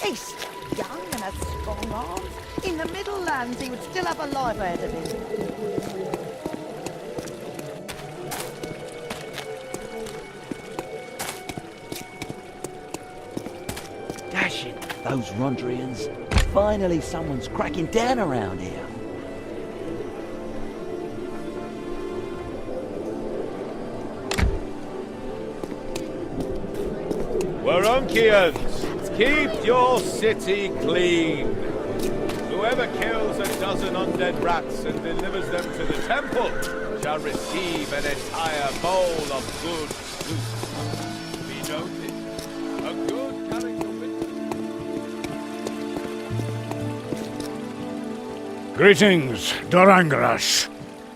He's still young and has strong arms. In the Middle Lands, he would still have a life ahead of him. Dash it, those Rondrians. Finally someone's cracking down around here. Warunkians, keep your city clean. Whoever kills a dozen undead rats and delivers them to the temple shall receive an entire bowl of good soup. Be noted, a good character witness. Greetings, Dorangrash.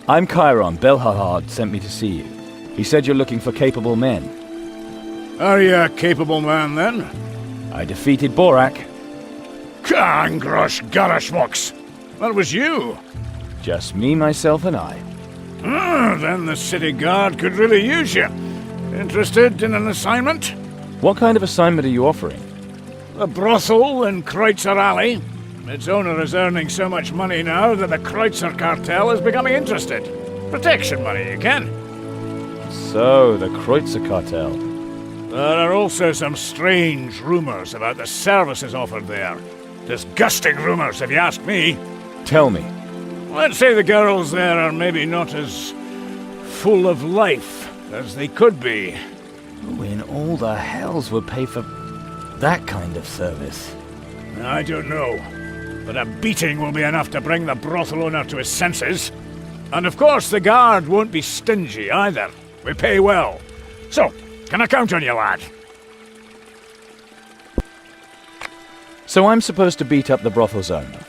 I'm Chiron. Belhahad sent me to see you. He said you're looking for capable men. Are you a capable man, then? I defeated Borak. Kangrosh Garashmox! That was you! Just me, myself, and I. Then the city guard could really use you. Interested in an assignment? What kind of assignment are you offering? A brothel in Kreutzer Alley. Its owner is earning so much money now that the Kreutzer cartel is becoming interested. Protection money, you can. So, the Kreutzer cartel. There are also some strange rumors about the services offered there. Disgusting rumors, if you ask me. Tell me. Let's say the girls there are maybe not as full of life as they could be. Who in all the hells would pay for that kind of service? I don't know, but a beating will be enough to bring the brothel owner to his senses. And of course the guard won't be stingy either. We pay well. So, can I count on you, lad? So I'm supposed to beat up the brothel's owner?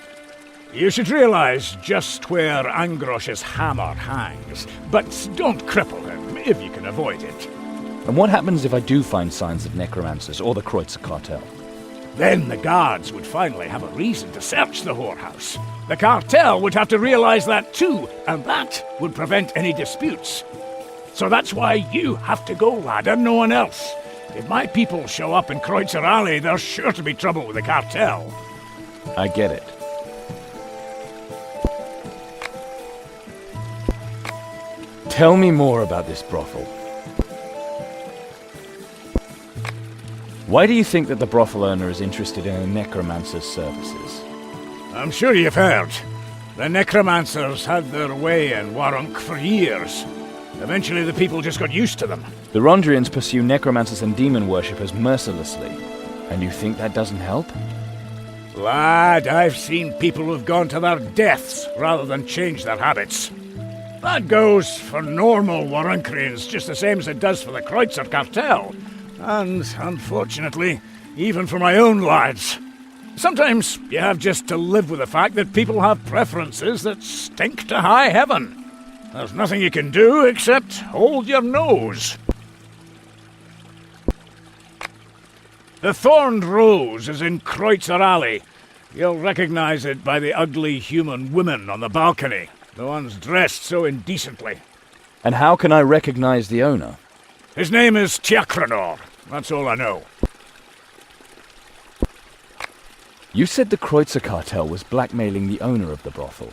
You should realize just where Angrosh's hammer hangs, but don't cripple him if you can avoid it. And what happens if I do find signs of necromancers or the Kreutzer cartel? Then the guards would finally have a reason to search the whorehouse. The cartel would have to realize that too, and that would prevent any disputes. So that's why you have to go, lad, and no one else. If my people show up in Kreutzer Alley, there's sure to be trouble with the cartel. I get it. Tell me more about this brothel. Why do you think that the brothel owner is interested in a necromancer's services? I'm sure you've heard. The necromancers had their way in Warunk for years. Eventually the people just got used to them. The Rondrians pursue necromancers and demon worshippers mercilessly. And you think that doesn't help? Lad, I've seen people who've gone to their deaths rather than change their habits. That goes for normal Warunkrians just the same as it does for the Kreutzer cartel. And, unfortunately, even for my own lads. Sometimes you have just to live with the fact that people have preferences that stink to high heaven. There's nothing you can do except hold your nose. The Thorned Rose is in Kreutzer Alley. You'll recognize it by the ugly human women on the balcony. The ones dressed so indecently. And how can I recognize the owner? His name is Tiakranor. That's all I know. You said the Kreutzer cartel was blackmailing the owner of the brothel.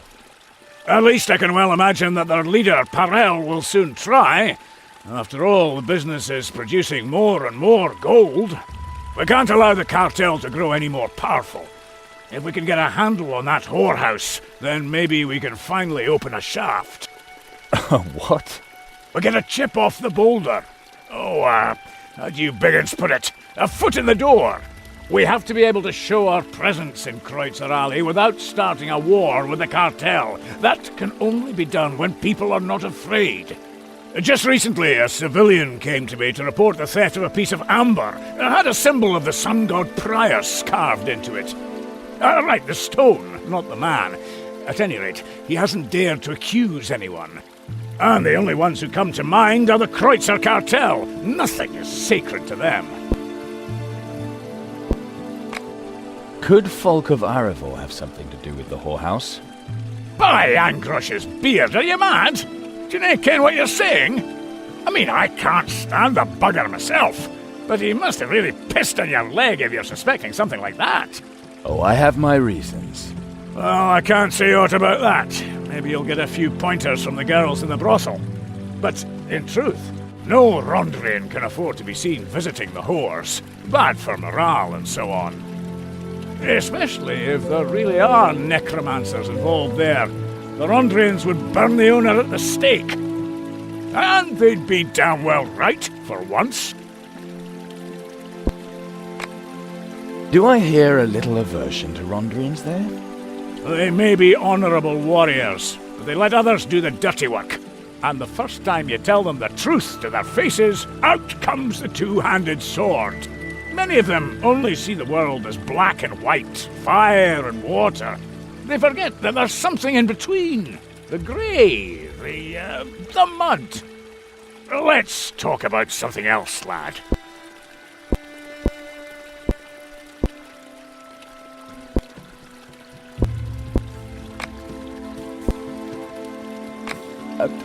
At least I can well imagine that their leader, Parel, will soon try. After all, the business is producing more and more gold. We can't allow the cartel to grow any more powerful. If we can get a handle on that whorehouse, then maybe we can finally open a shaft. What? We'll get a chip off the boulder. How do you biggins put it? A foot in the door. We have to be able to show our presence in Kreutzer Alley without starting a war with the cartel. That can only be done when people are not afraid. Just recently, a civilian came to me to report the theft of a piece of amber. It had a symbol of the sun god Prius carved into it. Right, the stone, not the man. At any rate, he hasn't dared to accuse anyone. And the only ones who come to mind are the Kreutzer cartel. Nothing is sacred to them. Could Folk of Arivor have something to do with the whorehouse? By Angrosh's beard, are you mad? Do you not ken what you're saying? I mean, I can't stand the bugger myself, But he must have really pissed on your leg if you're suspecting something like that. Oh, I have my reasons. Well, I can't say aught about that. Maybe you'll get a few pointers from the girls in the brothel. But, in truth, no Rondrian can afford to be seen visiting the whores. Bad for morale and so on. Especially if there really are necromancers involved there. The Rondrians would burn the owner at the stake. And they'd be damn well right, for once. Do I hear a little aversion to Rondrians there? They may be honourable warriors, but they let others do the dirty work. And the first time you tell them the truth to their faces, out comes the two-handed sword. Many of them only see the world as black and white, fire and water. They forget that there's something in between. The grey, the mud. Let's talk about something else, lad.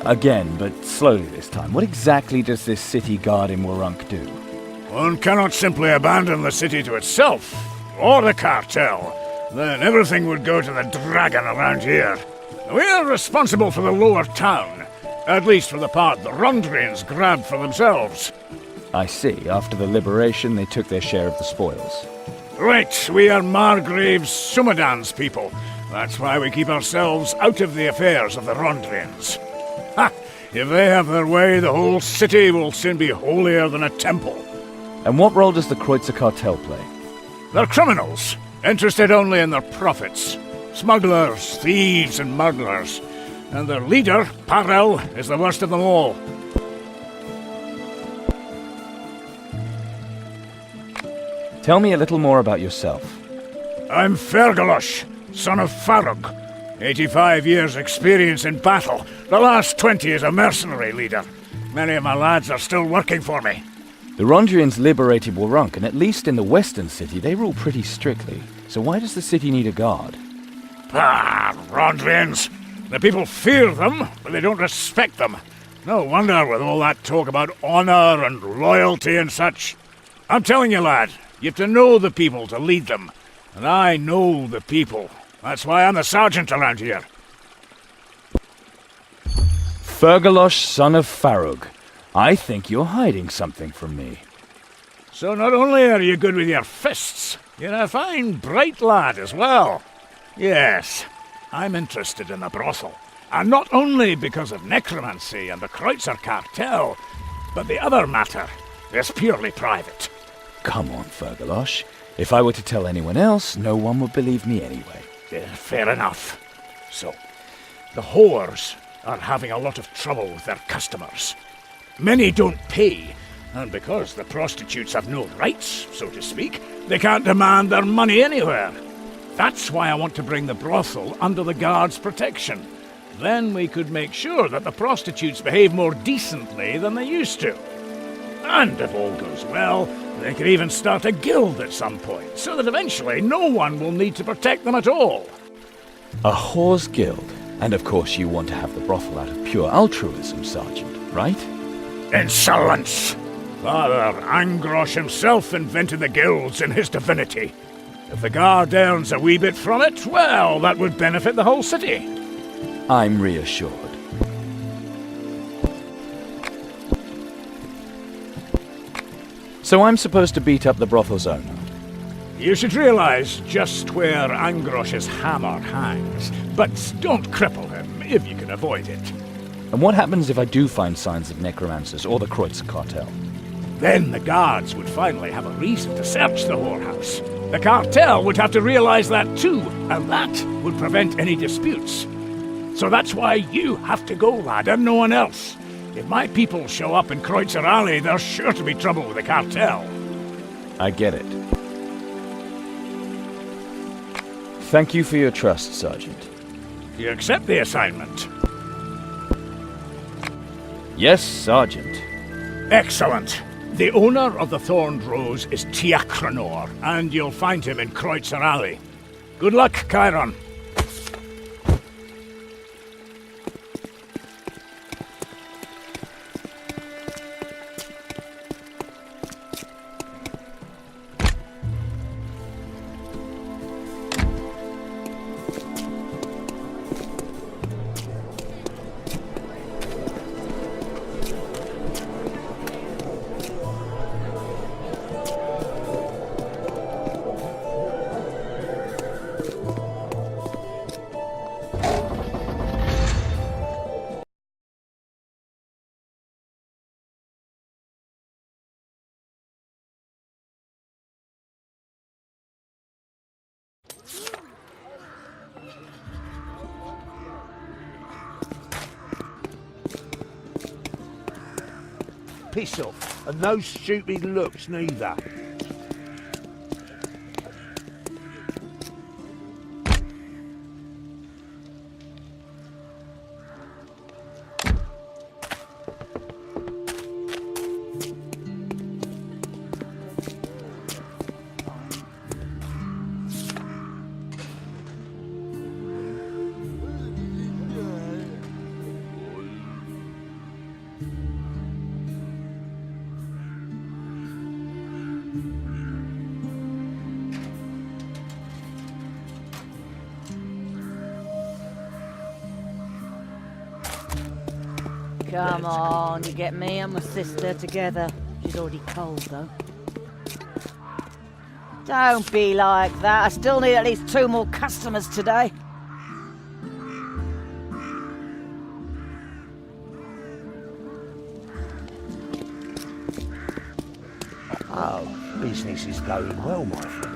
Again, but slowly this time. What exactly does this city guard in Warunk do? One cannot simply abandon the city to itself, or the cartel. Then everything would go to the dragon around here. We're responsible for the lower town, at least for the part the Rondrians grabbed for themselves. I see. After the liberation, they took their share of the spoils. Right, we are Margrave's Sumadan's people. That's why we keep ourselves out of the affairs of the Rondrians. Ha! If they have their way, the whole city will soon be holier than a temple. And what role does the Kreutzer cartel play? They're criminals, interested only in their profits. Smugglers, thieves, and murderers. And their leader, Parel, is the worst of them all. Tell me a little more about yourself. I'm Fergalosh, son of Farug. 85 years' experience in battle. The last 20 as a mercenary leader. Many of my lads are still working for me. The Rondrians liberated Warunk, and at least in the western city, they rule pretty strictly. So why does the city need a guard? Ah, Rondrians! The people fear them, but they don't respect them. No wonder with all that talk about honor and loyalty and such. I'm telling you, lad, you have to know the people to lead them. And I know the people. That's why I'm the sergeant around here. Fergalosh, son of Farug. I think you're hiding something from me. So not only are you good with your fists, you're a fine, bright lad as well. Yes, I'm interested in the brothel. And not only because of necromancy and the Kreutzer cartel, but the other matter is purely private. Come on, Fergalosh. If I were to tell anyone else, no one would believe me anyway. Fair enough. So, the whores are having a lot of trouble with their customers. Many don't pay, and because the prostitutes have no rights, so to speak, they can't demand their money anywhere. That's why I want to bring the brothel under the guard's protection. Then we could make sure that the prostitutes behave more decently than they used to. And if all goes well, they could even start a guild at some point, so that eventually no one will need to protect them at all. A whore's guild. And of course you want to have the brothel out of pure altruism, Sergeant, right? Insolence! Father Angrosh himself invented the guilds in his divinity. If the guard earns a wee bit from it, well, that would benefit the whole city. I'm reassured. So I'm supposed to beat up the brothel's owner? You should realize just where Angrosh's hammer hangs, but don't cripple him if you can avoid it. And what happens if I do find signs of necromancers or the Kreutzer cartel? Then the guards would finally have a reason to search the whorehouse. The cartel would have to realize that too, and that would prevent any disputes. So that's why you have to go, lad, and no one else. If my people show up in Kreutzer Alley, there's sure to be trouble with the cartel. I get it. Thank you for your trust, Sergeant. You accept the assignment? Yes, Sergeant. Excellent. The owner of the Thorned Rose is Tiakranor, and you'll find him in Kreutzer Alley. Good luck, Chiron. piss off, and no stupid looks neither. Come on, you get me and my sister together. She's already cold, though. Don't be like that. I still need at least 2 more customers today. Oh, business is going well, my friend.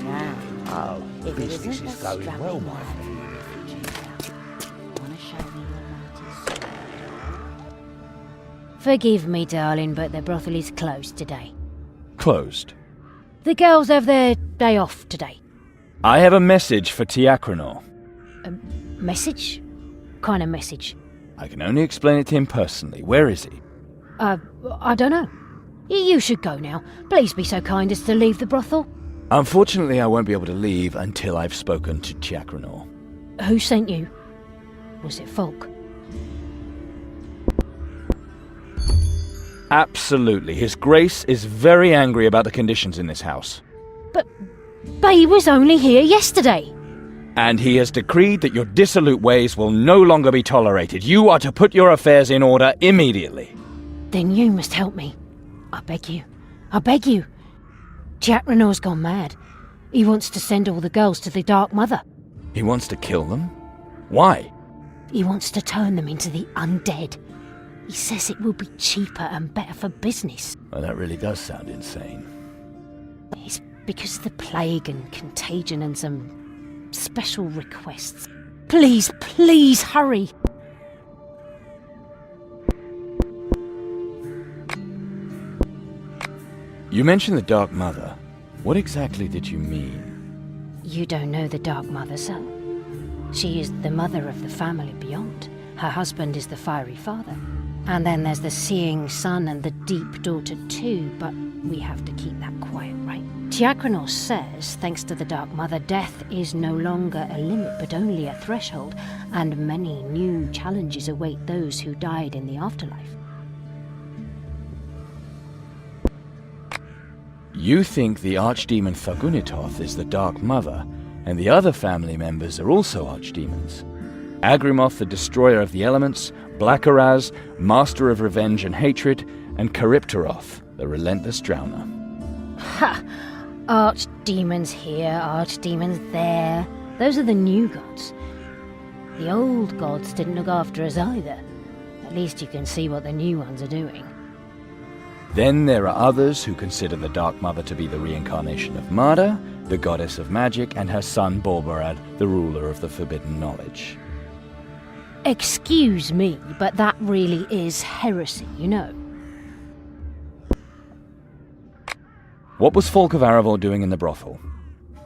Now, if it Business isn't is the going strapping well, my lad friend. from the refugee camp, wanna show me your mountains? Forgive me, darling, but the brothel is closed today. Closed. The girls have their day off today. I have a message for Tiakranor. Message? Kind of message? I can only explain it to him personally. Where is he? I don't know. You should go now. Please be so kind as to leave the brothel. Unfortunately, I won't be able to leave until I've spoken to Tiakranor. Who sent you? Was it Folk? Absolutely. His Grace is very angry about the conditions in this house. But he was only here yesterday. And he has decreed that your dissolute ways will no longer be tolerated. You are to put your affairs in order immediately. Then you must help me. I beg you. I beg you. Jack Renault's gone mad. He wants to send all the girls to the Dark Mother. He wants to kill them? Why? He wants to turn them into the undead. He says it will be cheaper and better for business. Well, that really does sound insane. It's because of the plague and contagion and some special requests. Please, please hurry. You mentioned the Dark Mother. What exactly did you mean? You don't know the Dark Mother, sir. She is the mother of the family beyond. Her husband is the fiery father. And then there's the seeing son and the deep daughter too, but we have to keep that quiet, right? Tiakranor says, thanks to the Dark Mother, death is no longer a limit, but only a threshold, and many new challenges await those who died in the afterlife. You think the Archdemon Thugunitoth is the Dark Mother, and the other family members are also Archdemons. Agrimoth, the Destroyer of the Elements, Blackaraz, Master of Revenge and Hatred, and Charybdoroth, the Relentless Drowner. Ha! Archdemons here, archdemons there. Those are the new gods. The old gods didn't look after us either. At least you can see what the new ones are doing. Then there are others who consider the Dark Mother to be the reincarnation of Mada, the goddess of magic, and her son Borbarad, the ruler of the forbidden knowledge. Excuse me, but that really is heresy, you know. What was Folk of Aravor doing in the brothel?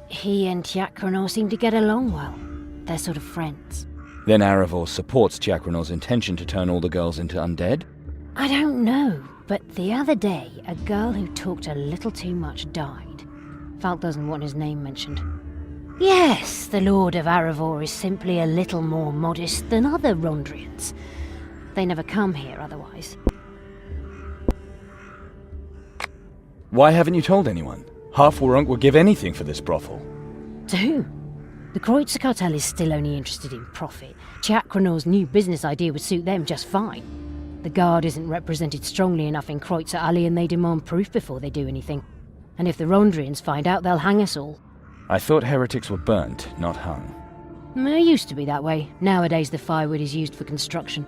He and Tiakranor seem to get along well. They're sort of friends. Then Aravor supports Tiakranor's intention to turn all the girls into undead? I don't know, but the other day, a girl who talked a little too much died. Falk doesn't want his name mentioned. Yes, the Lord of Aravor is simply a little more modest than other Rondrians. They never come here otherwise. Why haven't you told anyone? Half Warunk would give anything for this brothel. To who? The Kreutzer Cartel is still only interested in profit. Tiakranor's new business idea would suit them just fine. The Guard isn't represented strongly enough in Kreutzer Alley and they demand proof before they do anything. And if the Rondrians find out, they'll hang us all. I thought heretics were burnt, not hung. It used to be that way. Nowadays the firewood is used for construction.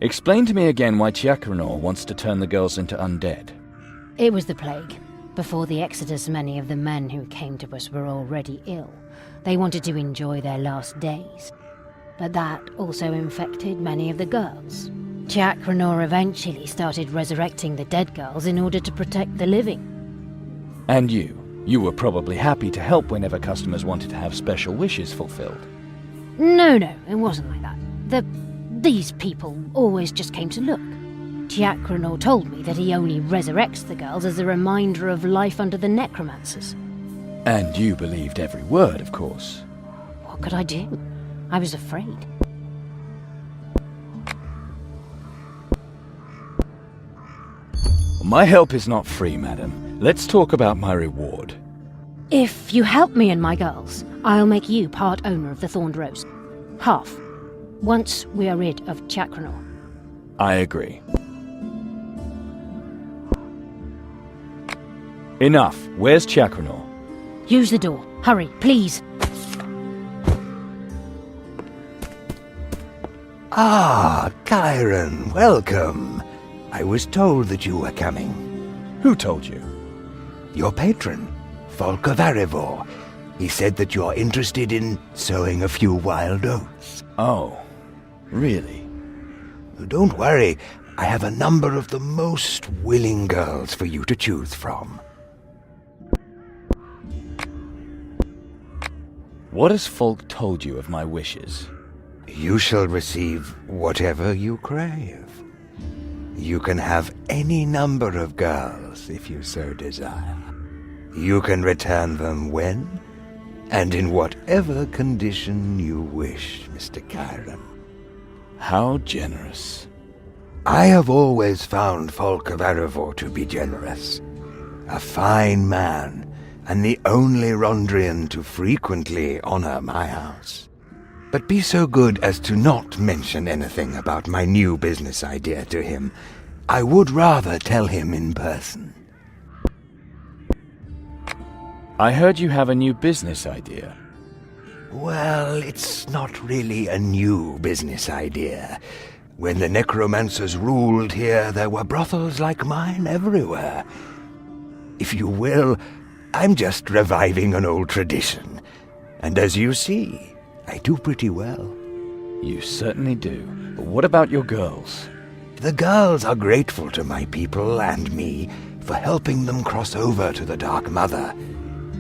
Explain to me again why Chiakranor wants to turn the girls into undead. It was the plague. Before the Exodus, many of the men who came to us were already ill. They wanted to enjoy their last days. But that also infected many of the girls. Chiakranor eventually started resurrecting the dead girls in order to protect the living. And you? You were probably happy to help whenever customers wanted to have special wishes fulfilled. No, it wasn't like that. These people always just came to look. Chiakranor told me that he only resurrects the girls as a reminder of life under the necromancers. And you believed every word, of course. What could I do? I was afraid. My help is not free, madam. Let's talk about my reward. If you help me and my girls, I'll make you part owner of the Thorned Rose. Half. Once we are rid of Chiakranor. I agree. Enough. Where's Chiakranor? Use the door. Hurry, please. Ah, Chiron, welcome. I was told that you were coming. Who told you? Your patron, Folk of Arivor. He said that you're interested in sowing a few wild oats. Oh, really? Don't worry, I have a number of the most willing girls for you to choose from. What has Folk told you of my wishes? You shall receive whatever you crave. You can have any number of girls if you so desire. You can return them when and in whatever condition you wish, Mr. Chiron. How generous. I have always found Folk of Arivor to be generous. A fine man, and the only Rondrian to frequently honor my house. But be so good as to not mention anything about my new business idea to him. I would rather tell him in person. I heard you have a new business idea. Well, it's not really a new business idea. When the necromancers ruled here, there were brothels like mine everywhere. If you will, I'm just reviving an old tradition. And as you see, I do pretty well. You certainly do. But what about your girls? The girls are grateful to my people and me for helping them cross over to the Dark Mother.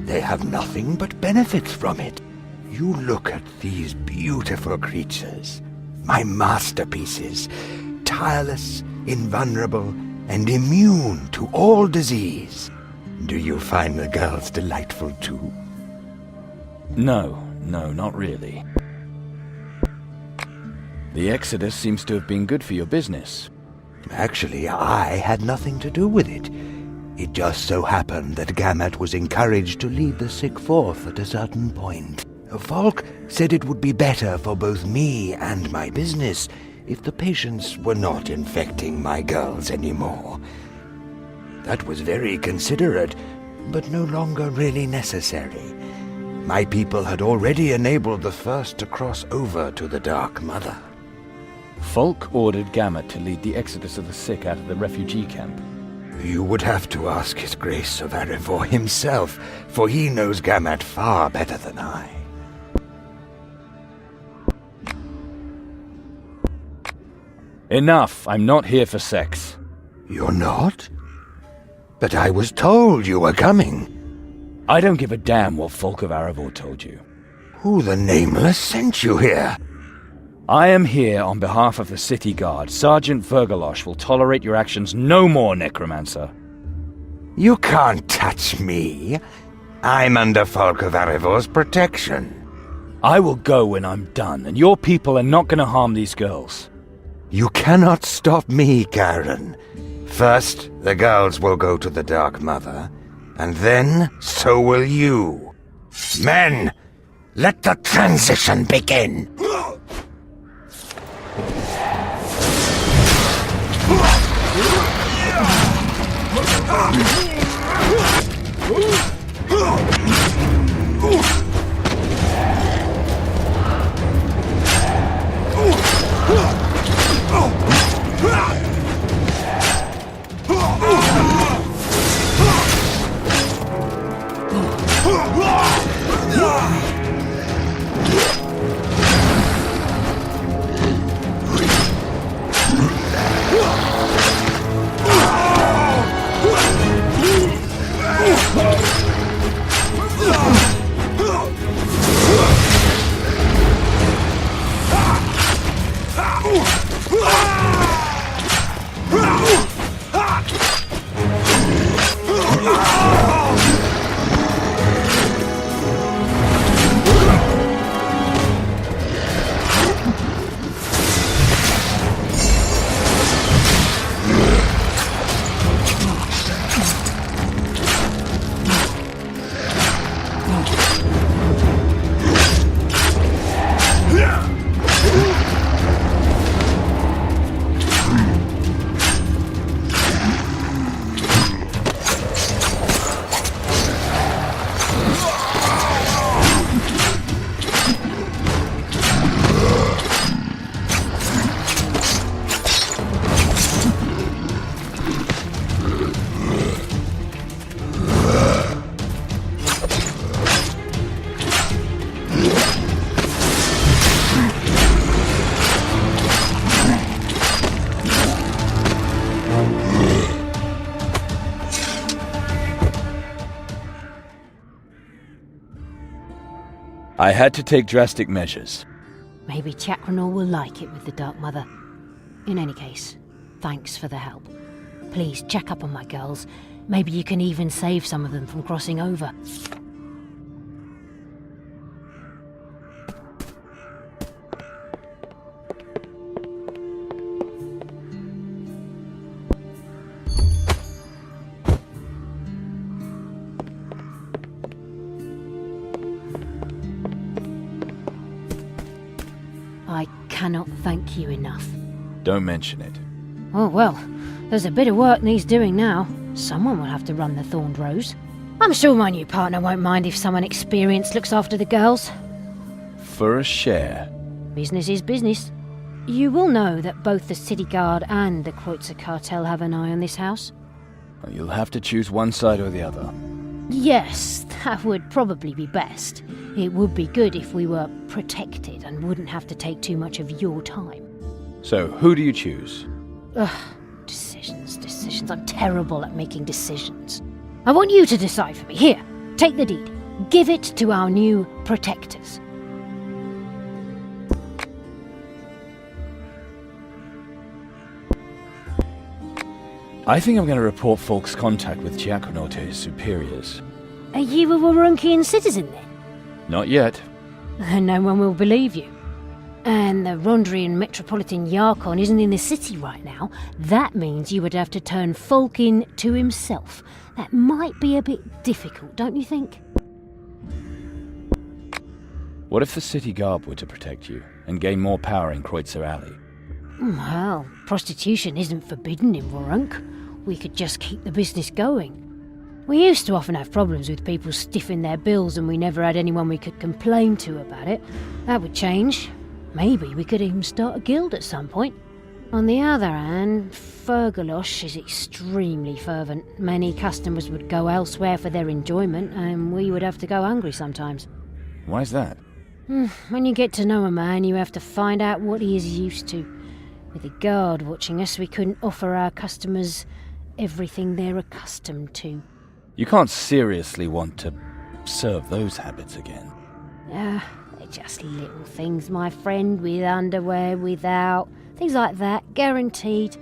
They have nothing but benefits from it. You look at these beautiful creatures, my masterpieces, tireless, invulnerable, and immune to all disease. Do you find the girls delightful too? No, not really. The Exodus seems to have been good for your business. Actually, I had nothing to do with it. It just so happened that Gammat was encouraged to lead the sick forth at a certain point. Folk said it would be better for both me and my business if the patients were not infecting my girls anymore. That was very considerate, but no longer really necessary. My people had already enabled the first to cross over to the Dark Mother. Folk ordered Gammat to lead the exodus of the sick out of the refugee camp. You would have to ask His Grace of Arivor himself, for he knows Gammat far better than I. Enough! I'm not here for sex. You're not? But I was told you were coming. I don't give a damn what Folk of Arivor told you. Who the Nameless sent you here? I am here on behalf of the city guard. Sergeant Vergalosh will tolerate your actions no more, Necromancer. You can't touch me. I'm under Folk of Arivor's protection. I will go when I'm done, and your people are not going to harm these girls. You cannot stop me, Karen. First, the girls will go to the Dark Mother, and then so will you. Men, let the transition begin. I had to take drastic measures. Maybe Chakranor will like it with the Dark Mother. In any case, thanks for the help. Please check up on my girls. Maybe you can even save some of them from crossing over. I cannot thank you enough. Don't mention it. Oh well, there's a bit of work needs doing now. Someone will have to run the Thorned Rose. I'm sure my new partner won't mind if someone experienced looks after the girls. For a share. Business is business. You will know that both the City Guard and the Kreutzer Cartel have an eye on this house. You'll have to choose one side or the other. Yes, that would probably be best. It would be good if we were protected and wouldn't have to take too much of your time. So, who do you choose? Decisions. I'm terrible at making decisions. I want you to decide for me. Here, take the deed. Give it to our new protectors. I think I'm going to report Falk's contact with Chakranor to his superiors. Are you a Warunkian citizen then? Not yet. Then no one will believe you. And the Rondrian Metropolitan Yarkon isn't in the city right now. That means you would have to turn Falk in to himself. That might be a bit difficult, don't you think? What if the City Guard were to protect you and gain more power in Kreutzer Alley? Well, prostitution isn't forbidden in Warunk. We could just keep the business going. We used to often have problems with people stiffing their bills and we never had anyone we could complain to about it. That would change. Maybe we could even start a guild at some point. On the other hand, Fergalosh is extremely fervent. Many customers would go elsewhere for their enjoyment and we would have to go hungry sometimes. Why's that? When you get to know a man, you have to find out what he is used to. With the guard watching us, we couldn't offer our customers everything they're accustomed to. You can't seriously want to serve those habits again. They're just little things, my friend, with underwear, without, things like that, guaranteed.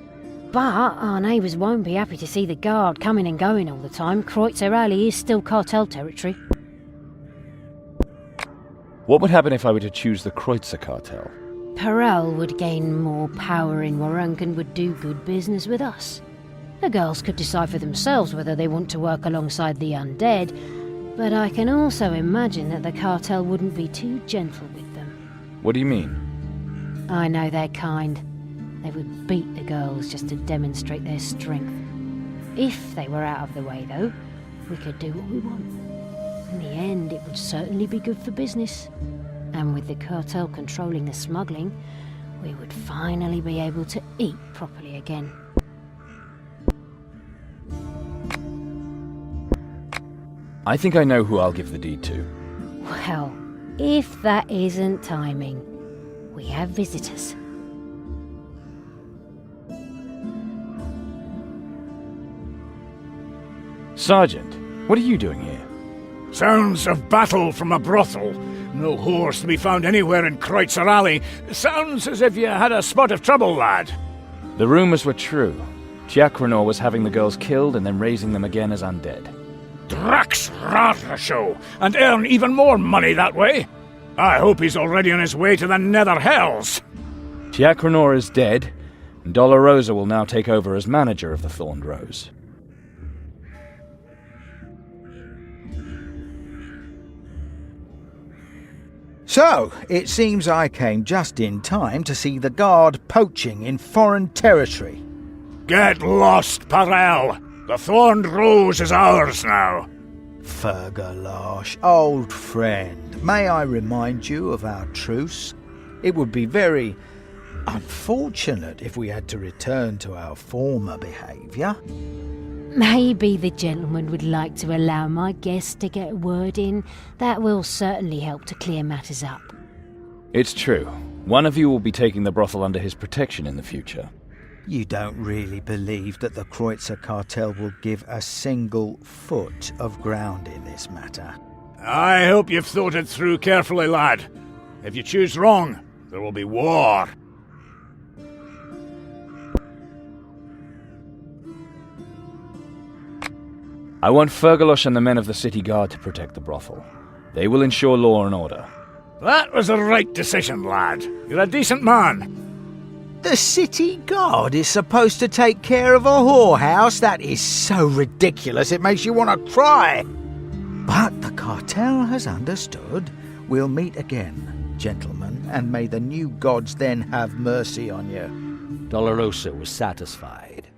But our neighbours won't be happy to see the guard coming and going all the time. Kreutzer Alley is still cartel territory. What would happen if I were to choose the Kreutzer Cartel? Perel would gain more power in Warunk and would do good business with us. The girls could decide for themselves whether they want to work alongside the undead, but I can also imagine that the cartel wouldn't be too gentle with them. What do you mean? I know their kind. They would beat the girls just to demonstrate their strength. If they were out of the way, though, we could do what we want. In the end, it would certainly be good for business. And with the cartel controlling the smuggling, we would finally be able to eat properly again. I think I know who I'll give the deed to. Well, if that isn't timing, we have visitors. Sergeant, what are you doing here? Sounds of battle from a brothel. No horse to be found anywhere in Kreutzer Alley. Sounds as if you had a spot of trouble, lad. The rumors were true. Chakranor was having the girls killed and then raising them again as undead. Drax show, and earn even more money that way. I hope he's already on his way to the nether hells. Chakranor is dead, and Dolorosa will now take over as manager of the Thorned Rose. So, it seems I came just in time to see the guard poaching in foreign territory. Get lost, Perel. The Thorned Rose is ours now. Fergalosh, old friend, may I remind you of our truce? It would be very unfortunate if we had to return to our former behaviour. Maybe the gentleman would like to allow my guest to get a word in. That will certainly help to clear matters up. It's true. One of you will be taking the brothel under his protection in the future. You don't really believe that the Kreutzer Cartel will give a single foot of ground in this matter? I hope you've thought it through carefully, lad. If you choose wrong, there will be war. I want Fergallosh and the men of the city guard to protect the brothel. They will ensure law and order. That was the right decision, lad. You're a decent man. The city guard is supposed to take care of a whorehouse? That is so ridiculous it makes you want to cry. But the cartel has understood. We'll meet again, gentlemen, and may the new gods then have mercy on you. Dolorosa was satisfied.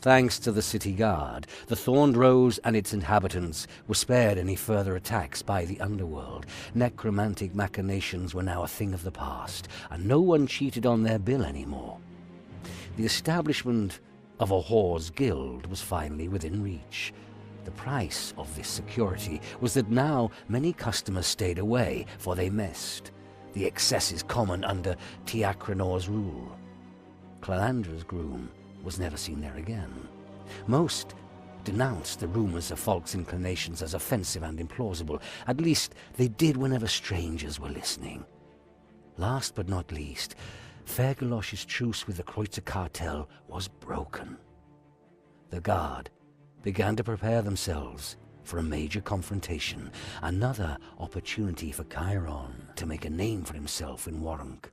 Thanks to the city guard, the Thorned Rose and its inhabitants were spared any further attacks by the underworld. Necromantic machinations were now a thing of the past, and no one cheated on their bill anymore. The establishment of a whore's guild was finally within reach. The price of this security was that now many customers stayed away, for they missed the excesses common under Tiakranor's rule. Clalandra's groom was never seen there again. Most denounced the rumors of Falk's inclinations as offensive and implausible. At least they did whenever strangers were listening. Last but not least, Fergallosh's truce with the Kreutzer cartel was broken. The guard began to prepare themselves for a major confrontation, another opportunity for Chiron to make a name for himself in Warunk.